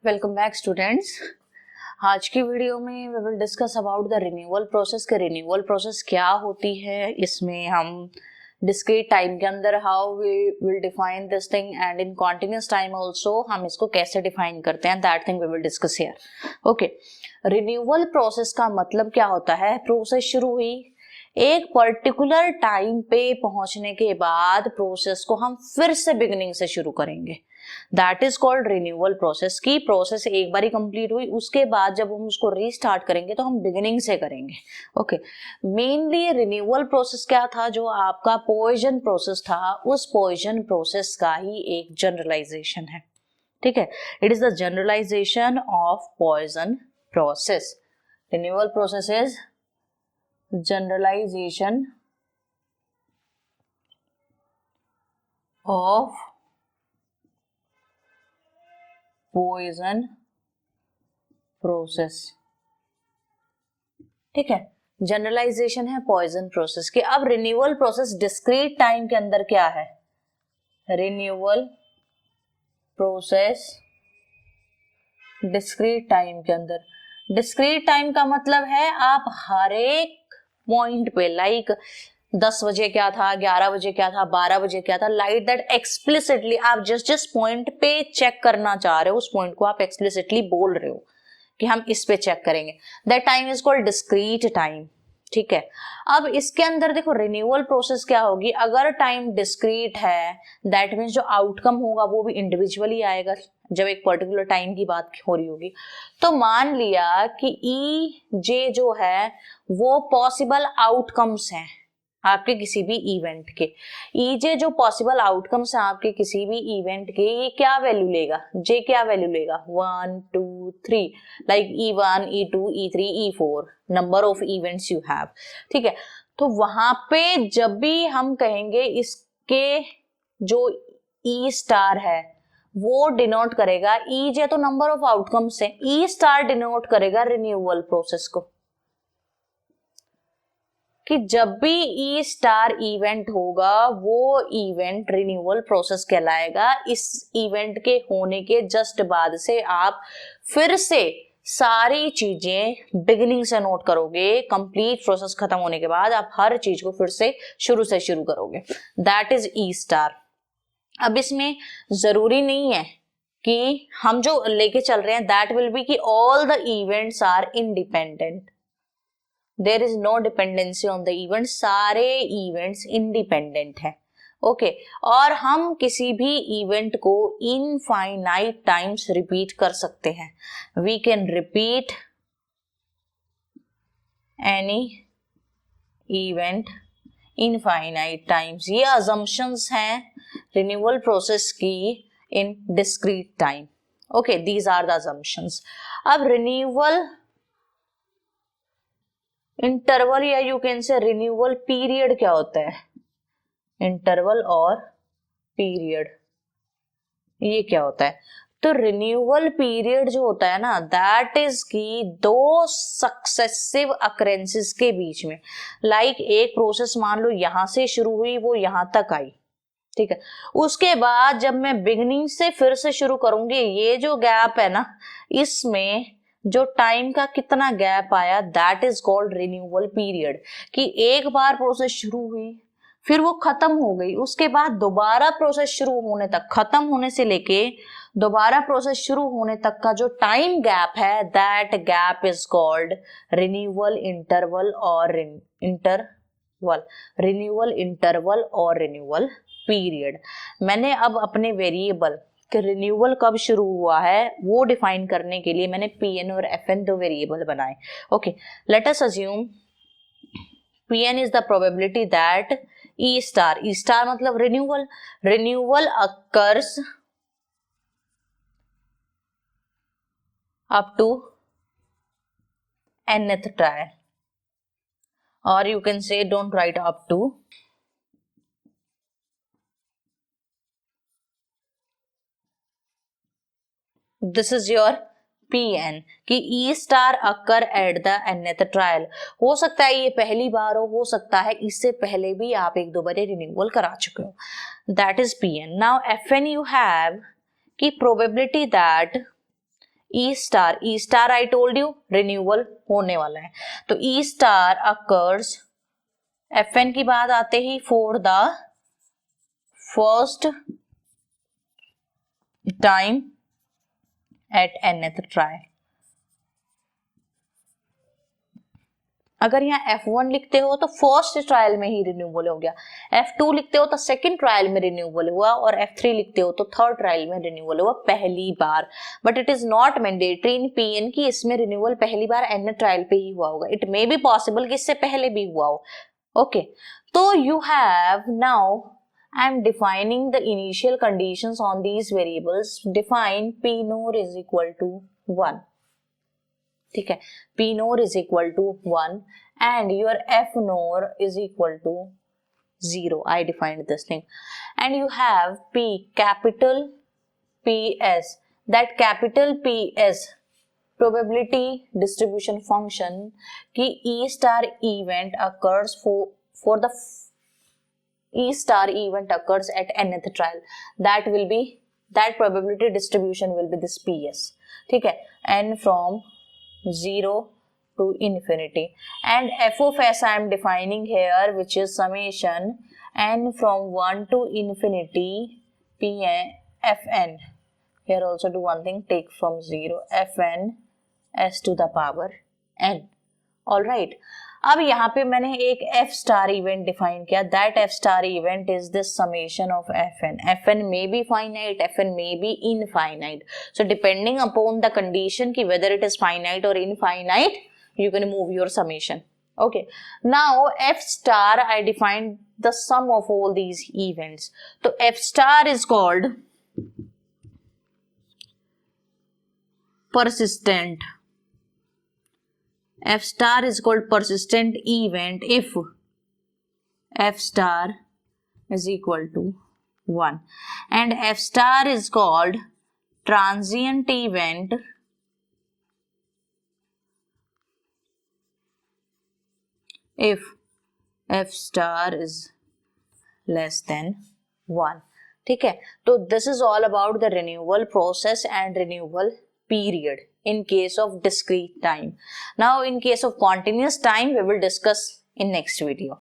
Welcome back students. आज की video में we will discuss about the renewal process के रिन्यूअल प्रोसेस क्या होती है, इसमें हम डिस्क्रीट टाइम के अंदर how we will define this thing and in continuous time also हम इसको कैसे डिफाइन करते हैं, that thing we will discuss here. Okay, renewal process का मतलब क्या होता है? प्रोसेस शुरू हुई, एक पर्टिकुलर टाइम पे पहुंचने के बाद प्रोसेस को हम फिर से बिगिनिंग से शुरू करेंगे, that is called renewal process. की प्रोसेस एक बार ही कंप्लीट हुई, उसके बाद जब हम उसको रीस्टार्ट करेंगे तो हम बिगिनिंग से करेंगे। ओके, मेनली रिन्यूअल प्रोसेस क्या था? जो आपका पॉइजन प्रोसेस था, उस पॉइजन प्रोसेस का ही एक जनरलाइजेशन है। ठीक है, it is the generalization of Poisson process. Renewal process is generalization of poison process। ठीक है, जनरलाइजेशन है पॉइजन प्रोसेस की। अब रिन्यूअल प्रोसेस डिस्क्रीट टाइम के अंदर क्या है? रिन्यूअल प्रोसेस डिस्क्रीट टाइम के अंदर, डिस्क्रीट टाइम का मतलब है आप हर एक पॉइंट पे, लाइक 10 बजे क्या था, 11 बजे क्या था, 12 बजे क्या था, लाइक दैट एक्सप्लिसिटली आप जिस पॉइंट पे चेक करना चाह रहे हो उस पॉइंट को आप एक्सप्लिसिटली बोल रहे हो कि हम इस पे चेक करेंगे, that time is called discrete time. ठीक है, अब इसके अंदर देखो रिन्यूअल प्रोसेस क्या होगी। अगर टाइम डिस्क्रीट है दैट मीन्स जो आउटकम होगा वो भी इंडिविजुअली आएगा जब एक पर्टिकुलर टाइम की बात हो रही होगी। तो मान लिया कि ई जे जो है वो पॉसिबल आउटकम्स हैं आपके किसी भी इवेंट के। ईजे जो पॉसिबल आउटकम्स हैं आपके किसी भी इवेंट के, ये क्या वैल्यू लेगा? जे क्या वैल्यू लेगा? 1 2 3, like E1 E2 E3 E4, number of events you have. ठीक है, तो वहां पे जब भी हम कहेंगे इसके जो ई स्टार है वो डिनोट करेगा, ईजे तो नंबर ऑफ आउटकम्स है, ई स्टार डिनोट करेगा रिन्यूअल प्रोसेस को, कि जब भी ई स्टार इवेंट होगा वो इवेंट रिन्यूअल प्रोसेस कहलाएगा। इस इवेंट के होने के जस्ट बाद से आप फिर से सारी चीजें बिगिनिंग से नोट करोगे, कंप्लीट प्रोसेस खत्म होने के बाद आप हर चीज को फिर से शुरू करोगे, दैट इज ई स्टार। अब इसमें जरूरी नहीं है कि हम जो लेके चल रहे हैं दैट विल बी कि all the events are independent, there is no dependency on the event, सारे इवेंट्स इंडिपेंडेंट है। ओके, और हम किसी भी इवेंट को इनफाइनाइट टाइम्स रिपीट कर सकते हैं। We can repeat any event infinite times. ये अजम्पशंस हैं रिन्यूअल प्रोसेस की in discrete time. Okay, these are the assumptions. अब रिन्यूअल इंटरवल या you can say renewal period क्या होता है? इंटरवल और पीरियड ये क्या होता है? तो रिन्यूअल पीरियड जो होता है ना, दैट इज की दो सक्सेसिव अकरेंसेस के बीच में, लाइक एक प्रोसेस मान लो यहां से शुरू हुई वो यहां तक आई, ठीक है, उसके बाद जब मैं बिगिनिंग से फिर से शुरू करूंगी, ये जो गैप है ना इसमें जो टाइम का कितना गैप आया that is called renewal period. कि एक बार प्रोसेस शुरू हुई फिर वो खत्म हो गई, उसके बाद दोबारा प्रोसेस शुरू होने तक, खत्म होने से लेके दोबारा प्रोसेस शुरू होने तक का जो टाइम गैप है that gap is called renewal interval और रिन्यूअल इंटरवल और रिन्यूअल पीरियड। मैंने अब अपने वेरिएबल कि रिन्यूअल कब शुरू हुआ है वो डिफाइन करने के लिए मैंने Pn और Fn दो वेरिएबल बनाए। Okay, let us assume Pn is the probability that E star मतलब renewal occurs up to nth trial, और you can say don't write up to, this is your Pn कि E star occur at the nth trial. हो सकता है ये पहली बार हो सकता है इससे पहले भी आप एक दो बार रिन्यूअल करा चुके हो, that is Pn। Now Fn you have कि probability that E star I told you renewal होने वाला है, तो ई स्टार अकर्स, Fn की बात आते ही for the first time at nth trial. अगर यहाँ F1 लिखते हो तो फर्स्ट ट्रायल में ही रिन्यूअल हो गया, F2 लिखते हो तो सेकंड ट्रायल में रिन्यूअल हुआ, और F3 लिखते हो तो थर्ड ट्रायल में रिन्यूअल हुआ पहली बार। But it is not mandatory in PN की इसमें रिन्यूअल पहली बार n ट्रायल पे ही हुआ होगा, इट मे बी पॉसिबल कि इससे पहले भी हुआ हो। ओके, तो you have now I am defining the initial conditions on these variables. Define P nor is equal to 1. ठीक है, P nor is equal to 1 and your F nor is equal to 0. I defined this thing. And you have P capital PS. That capital PS probability distribution function की E star event occurs for the E star event occurs at nth trial, that probability distribution will be this PS. ठीक है, n from 0 to infinity, and f of s I am defining here, which is summation n from 1 to infinity Pn Fn. Here also do one thing, take from 0 Fn s to the power n. All right, अब यहाँ पे मैंने एक F star event define किया, that F star event is this summation of Fn. Fn may be finite, Fn may be infinite. So depending upon the condition कि whether it is finite or infinite, you can move your summation. Okay, now F star I defined the sum of all these events. तो F star is called persistent. F star is called persistent event if F star is equal to 1, and F star is called transient event if F star is less than 1. ठीक है, तो this is all about the renewal process and renewal period in case of discrete time. Now in case of continuous time we will discuss in next video.